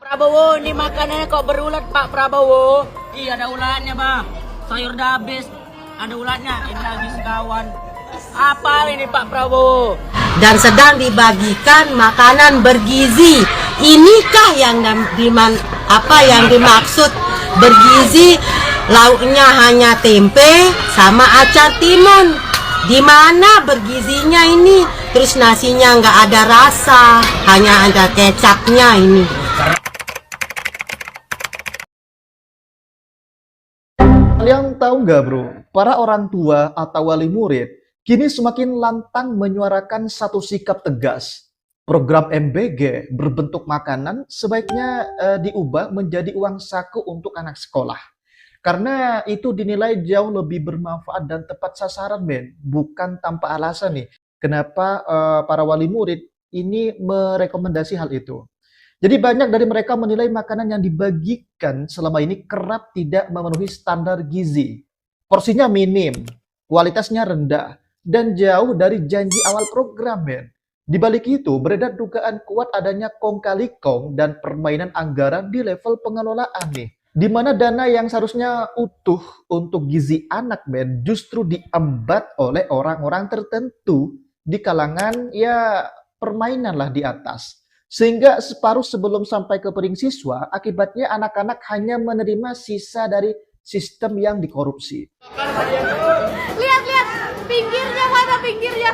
Prabowo, ini makanannya kok berulat Pak Prabowo? Iya ada ulatnya bang. Sayur udah habis, ada ulatnya. Ini lagi sekawan. Apa ini Pak Prabowo? Dan sedang dibagikan makanan bergizi. Inikah yang dimaksud bergizi? Lauknya hanya tempe sama acar timun. Di mana bergizinya ini? Terus nasinya nggak ada rasa, hanya ada kecapnya ini. Kalian tahu nggak bro, para orang tua atau wali murid kini semakin lantang menyuarakan satu sikap tegas. Program MBG berbentuk makanan sebaiknya diubah menjadi uang saku untuk anak sekolah. Karena itu dinilai jauh lebih bermanfaat dan tepat sasaran, men. Bukan tanpa alasan nih. Kenapa para wali murid ini merekomendasi hal itu. Jadi banyak dari mereka menilai makanan yang dibagikan selama ini kerap tidak memenuhi standar gizi. Porsinya minim, kualitasnya rendah, dan jauh dari janji awal program, men. Di balik itu, beredar dugaan kuat adanya kong kali kong dan permainan anggaran di level pengelolaan nih. Di mana dana yang seharusnya utuh untuk gizi anak, men, justru diembat oleh orang-orang tertentu di kalangan ya permainan lah di atas. Sehingga separuh sebelum sampai ke piring siswa, akibatnya anak-anak hanya menerima sisa dari sistem yang dikorupsi. Lihat, pinggirnya mana pinggirnya?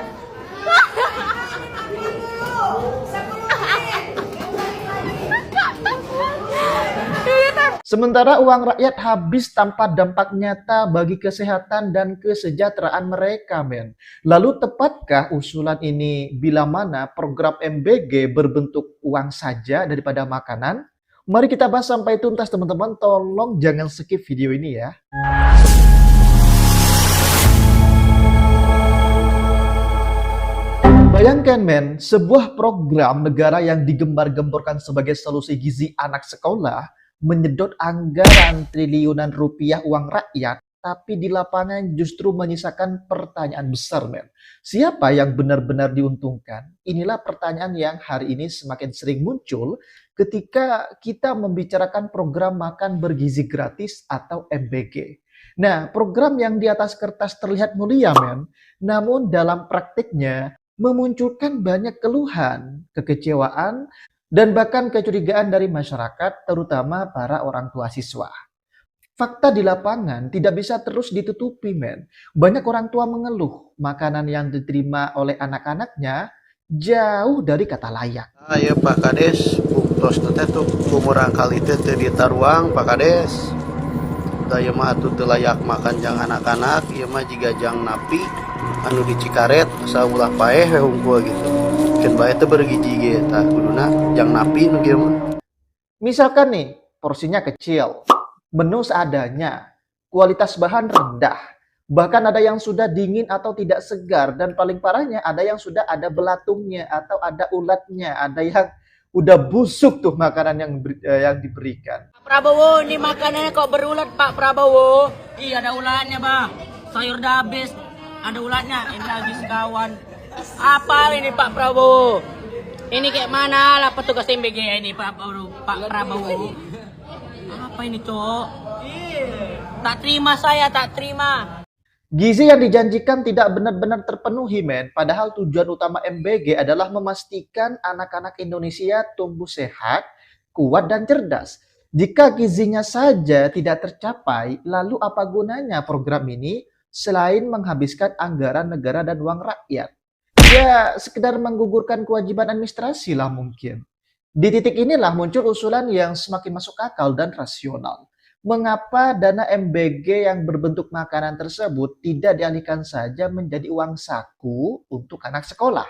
Sementara uang rakyat habis tanpa dampak nyata bagi kesehatan dan kesejahteraan mereka, men. Lalu tepatkah usulan ini bila mana program MBG berbentuk uang saja daripada makanan? Mari kita bahas sampai tuntas, teman-teman. Tolong jangan skip video ini ya. Bayangkan, men, sebuah program negara yang digembar-gemborkan sebagai solusi gizi anak sekolah menyedot anggaran triliunan rupiah uang rakyat, tapi di lapangan justru menyisakan pertanyaan besar, men. Siapa yang benar-benar diuntungkan? Inilah pertanyaan yang hari ini semakin sering muncul ketika kita membicarakan program makan bergizi gratis atau MBG. Nah, program yang di atas kertas terlihat mulia, men, namun dalam praktiknya memunculkan banyak keluhan, kekecewaan, dan bahkan kecurigaan dari masyarakat, terutama para orang tua siswa. Fakta di lapangan tidak bisa terus ditutupi, men. Banyak orang tua mengeluh makanan yang diterima oleh anak-anaknya jauh dari kata layak. Ayo Pak Kades, buktos teh tuh kumurang kali teh ditaruang Pak Kades. Daya mah atuh teu layak makan jang anak-anak, ieu mah jiga jang napi anu di Cikaret asa ulah paeh we hungkul gitu. Can bae teh bergizi ge tah kuduna jang napi nu kieu mah. Misalkan nih, porsinya kecil, menu seadanya, kualitas bahan rendah, bahkan ada yang sudah dingin atau tidak segar, dan paling parahnya ada yang sudah ada belatungnya atau ada ulatnya, ada yang udah busuk tuh makanan yang diberikan. Pak Prabowo, ini makanannya kok berulat Pak Prabowo? Iya ada ulatnya bang. Sayur udah habis, ada ulatnya. Ini lagi sekawan. Apa ini Pak Prabowo? Ini kayak mana lah petugas MBG ini Pak Prabowo? Apa ini cok? Tak terima saya, tak terima. Gizi yang dijanjikan tidak benar-benar terpenuhi, men. Padahal tujuan utama MBG adalah memastikan anak-anak Indonesia tumbuh sehat, kuat, dan cerdas. Jika gizinya saja tidak tercapai, lalu apa gunanya program ini selain menghabiskan anggaran negara dan uang rakyat? Ya, sekedar menggugurkan kewajiban administrasi lah mungkin. Di titik inilah muncul usulan yang semakin masuk akal dan rasional. Mengapa dana MBG yang berbentuk makanan tersebut tidak dialihkan saja menjadi uang saku untuk anak sekolah?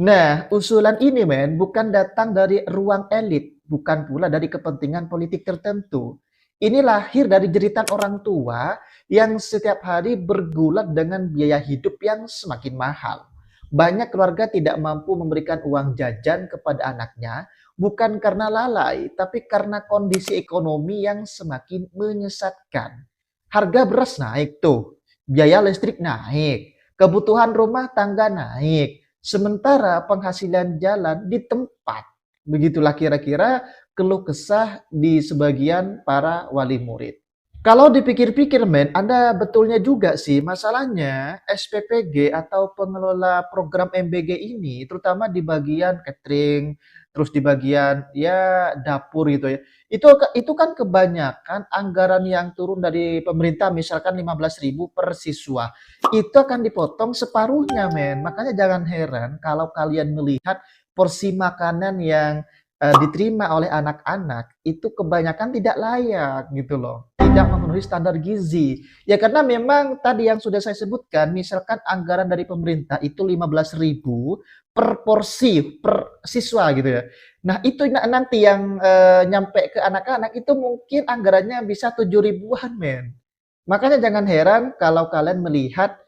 Nah, usulan ini, men, bukan datang dari ruang elit, bukan pula dari kepentingan politik tertentu. Ini lahir dari jeritan orang tua yang setiap hari bergulat dengan biaya hidup yang semakin mahal. Banyak keluarga tidak mampu memberikan uang jajan kepada anaknya, bukan karena lalai, tapi karena kondisi ekonomi yang semakin menyesatkan. Harga beras naik tuh, biaya listrik naik, kebutuhan rumah tangga naik, sementara penghasilan jalan di tempat. Begitulah kira-kira keluh kesah di sebagian para wali murid. Kalau dipikir-pikir men, ada betulnya juga sih masalahnya SPPG atau pengelola program MBG ini, terutama di bagian catering, terus di bagian ya dapur gitu ya. Itu kan kebanyakan anggaran yang turun dari pemerintah misalkan 15.000 per siswa. Itu akan dipotong separuhnya men. Makanya jangan heran kalau kalian melihat porsi makanan yang diterima oleh anak-anak itu kebanyakan tidak layak gitu loh, tidak memenuhi standar gizi. Ya karena memang tadi yang sudah saya sebutkan, misalkan anggaran dari pemerintah itu 15.000 per porsi per siswa gitu ya. Nah, itu nanti yang nyampe ke anak-anak itu mungkin anggarannya bisa 7.000-an men. Makanya jangan heran kalau kalian melihat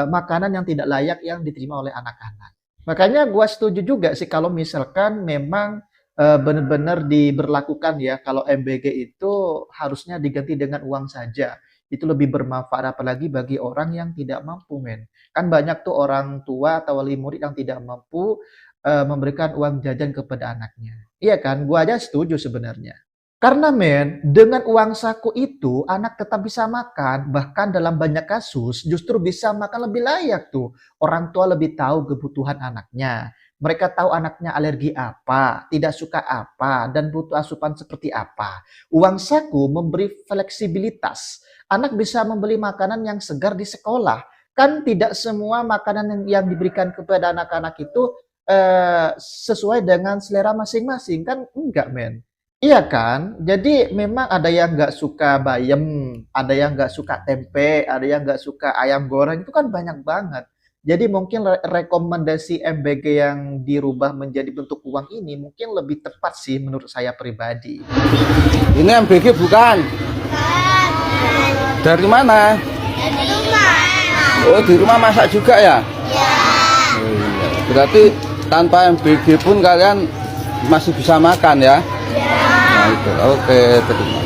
makanan yang tidak layak yang diterima oleh anak-anak. Makanya gua setuju juga sih kalau misalkan memang benar-benar diberlakukan ya kalau MBG itu harusnya diganti dengan uang saja. Itu lebih bermanfaat apalagi bagi orang yang tidak mampu men. Kan banyak tuh orang tua atau wali murid yang tidak mampu memberikan uang jajan kepada anaknya. Iya kan? Gua aja setuju sebenarnya. Karena men, dengan uang saku itu anak tetap bisa makan, bahkan dalam banyak kasus justru bisa makan lebih layak tuh. Orang tua lebih tahu kebutuhan anaknya. Mereka tahu anaknya alergi apa, tidak suka apa, dan butuh asupan seperti apa. Uang saku memberi fleksibilitas. Anak bisa membeli makanan yang segar di sekolah. Kan tidak semua makanan yang diberikan kepada anak-anak itu sesuai dengan selera masing-masing. Kan enggak men. Iya kan? Jadi memang ada yang nggak suka bayam, ada yang nggak suka tempe, ada yang nggak suka ayam goreng, itu kan banyak banget. Jadi mungkin rekomendasi MBG yang dirubah menjadi bentuk uang ini mungkin lebih tepat sih menurut saya pribadi. Ini MBG bukan? Dari mana? Di rumah. Oh, di rumah masak juga ya? Iya. Berarti tanpa MBG pun kalian masih bisa makan ya? Nah, itu. Oke, terima.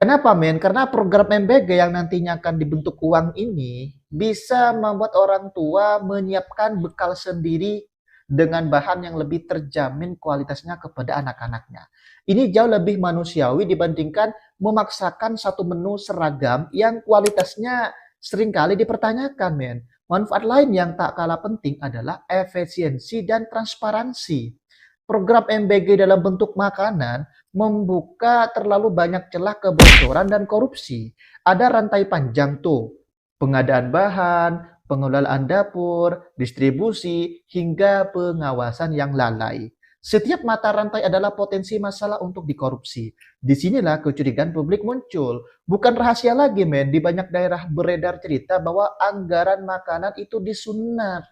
Kenapa men? Karena program MBG yang nantinya akan dibentuk uang ini bisa membuat orang tua menyiapkan bekal sendiri dengan bahan yang lebih terjamin kualitasnya kepada anak-anaknya. Ini jauh lebih manusiawi dibandingkan memaksakan satu menu seragam yang kualitasnya seringkali dipertanyakan men. Manfaat lain yang tak kalah penting adalah efisiensi dan transparansi. Program MBG dalam bentuk makanan membuka terlalu banyak celah kebocoran dan korupsi. Ada rantai panjang tuh, pengadaan bahan, pengelolaan dapur, distribusi, hingga pengawasan yang lalai. Setiap mata rantai adalah potensi masalah untuk dikorupsi. Disinilah kecurigaan publik muncul. Bukan rahasia lagi men, di banyak daerah beredar cerita bahwa anggaran makanan itu disunat.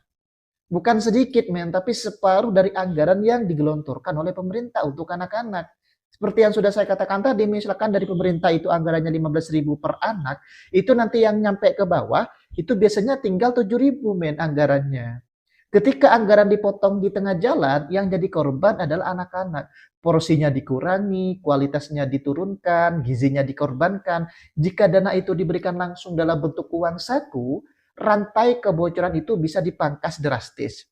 Bukan sedikit men, tapi separuh dari anggaran yang digelontorkan oleh pemerintah untuk anak-anak. Seperti yang sudah saya katakan tadi, misalkan dari pemerintah itu anggarannya 15.000 per anak, itu nanti yang nyampe ke bawah, itu biasanya tinggal 7.000 men anggarannya. Ketika anggaran dipotong di tengah jalan, yang jadi korban adalah anak-anak. Porsinya dikurangi, kualitasnya diturunkan, gizinya dikorbankan. Jika dana itu diberikan langsung dalam bentuk uang saku, rantai kebocoran itu bisa dipangkas drastis.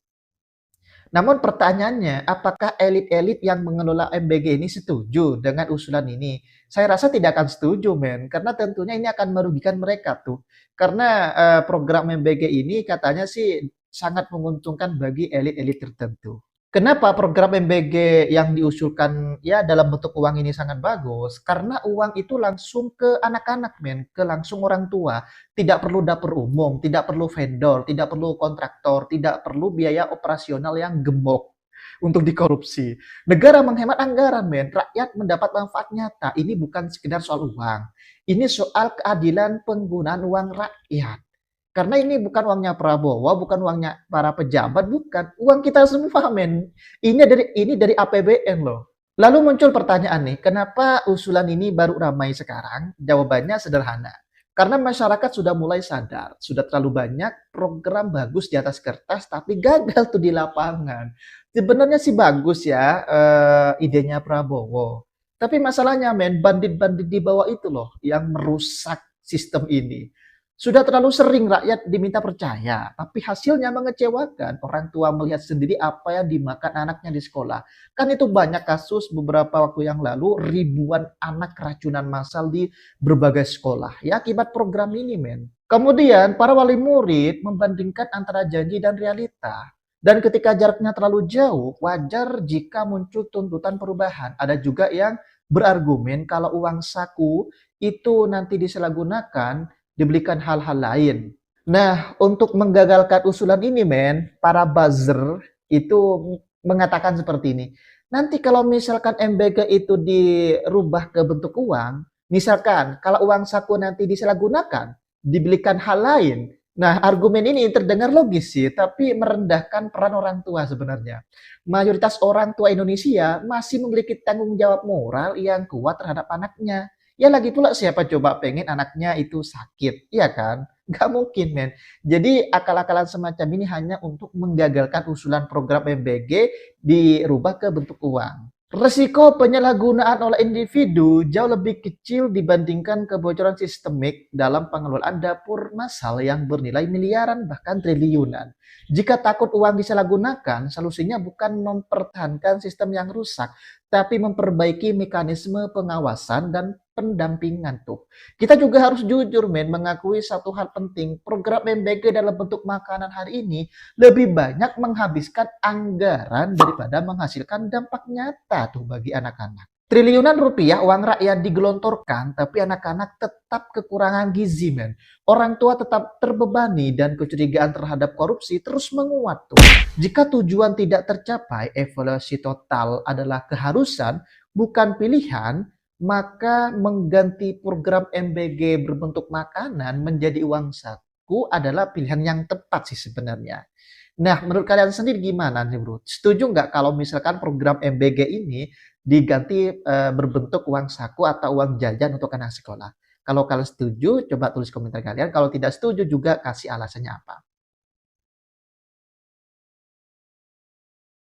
Namun pertanyaannya, apakah elit-elit yang mengelola MBG ini setuju dengan usulan ini? Saya rasa tidak akan setuju, men. Karena tentunya ini akan merugikan mereka tuh. Karena program MBG ini katanya sih sangat menguntungkan bagi elit-elit tertentu. Kenapa program MBG yang diusulkan ya dalam bentuk uang ini sangat bagus? Karena uang itu langsung ke anak-anak, men, ke langsung orang tua. Tidak perlu dapur umum, tidak perlu vendor, tidak perlu kontraktor, tidak perlu biaya operasional yang gemuk untuk dikorupsi. Negara menghemat anggaran, men. Rakyat mendapat manfaat nyata. Ini bukan sekedar soal uang. Ini soal keadilan penggunaan uang rakyat. Karena ini bukan uangnya Prabowo, bukan uangnya para pejabat, bukan. Uang kita semua, men. Ini dari APBN loh. Lalu muncul pertanyaan nih, kenapa usulan ini baru ramai sekarang? Jawabannya sederhana. Karena masyarakat sudah mulai sadar, sudah terlalu banyak program bagus di atas kertas, tapi gagal tuh di lapangan. Sebenarnya sih bagus ya idenya Prabowo. Tapi masalahnya, men, bandit-bandit di bawah itu loh yang merusak sistem ini. Sudah terlalu sering rakyat diminta percaya, tapi hasilnya mengecewakan. Orang tua melihat sendiri apa yang dimakan anaknya di sekolah. Kan itu banyak kasus beberapa waktu yang lalu, ribuan anak keracunan massal di berbagai sekolah. Ya akibat program ini, men. Kemudian para wali murid membandingkan antara janji dan realita. Dan ketika jaraknya terlalu jauh, wajar jika muncul tuntutan perubahan. Ada juga yang berargumen kalau uang saku itu nanti disalahgunakan dibelikan hal-hal lain. Nah, untuk menggagalkan usulan ini, men, para buzzer itu mengatakan seperti ini. Nanti kalau misalkan MBG itu dirubah ke bentuk uang, misalkan kalau uang saku nanti disalahgunakan, dibelikan hal lain. Nah, argumen ini terdengar logis sih, tapi merendahkan peran orang tua sebenarnya. Mayoritas orang tua Indonesia masih memiliki tanggung jawab moral yang kuat terhadap anaknya. Ya lagi pula siapa coba pengen anaknya itu sakit, iya kan? Gak mungkin, men. Jadi akal-akalan semacam ini hanya untuk menggagalkan usulan program MBG dirubah ke bentuk uang. Resiko penyalahgunaan oleh individu jauh lebih kecil dibandingkan kebocoran sistemik dalam pengelolaan dapur massal yang bernilai miliaran bahkan triliunan. Jika takut uang disalahgunakan, solusinya bukan mempertahankan sistem yang rusak, tapi memperbaiki mekanisme pengawasan dan pendampingan tuh. Kita juga harus jujur, men, mengakui satu hal penting. Program MBG dalam bentuk makanan hari ini lebih banyak menghabiskan anggaran daripada menghasilkan dampak nyata tuh bagi anak-anak. Triliunan rupiah uang rakyat digelontorkan, tapi anak-anak tetap kekurangan gizi, men. Orang tua tetap terbebani dan kecurigaan terhadap korupsi terus menguat tuh. Jika tujuan tidak tercapai, evaluasi total adalah keharusan, bukan pilihan, maka mengganti program MBG berbentuk makanan menjadi uang saku adalah pilihan yang tepat sih sebenarnya. Nah, menurut kalian sendiri gimana nih, bro? Setuju nggak kalau misalkan program MBG ini diganti berbentuk uang saku atau uang jajan untuk anak sekolah? Kalau kalian setuju, coba tulis komentar kalian. Kalau tidak setuju juga kasih alasannya apa.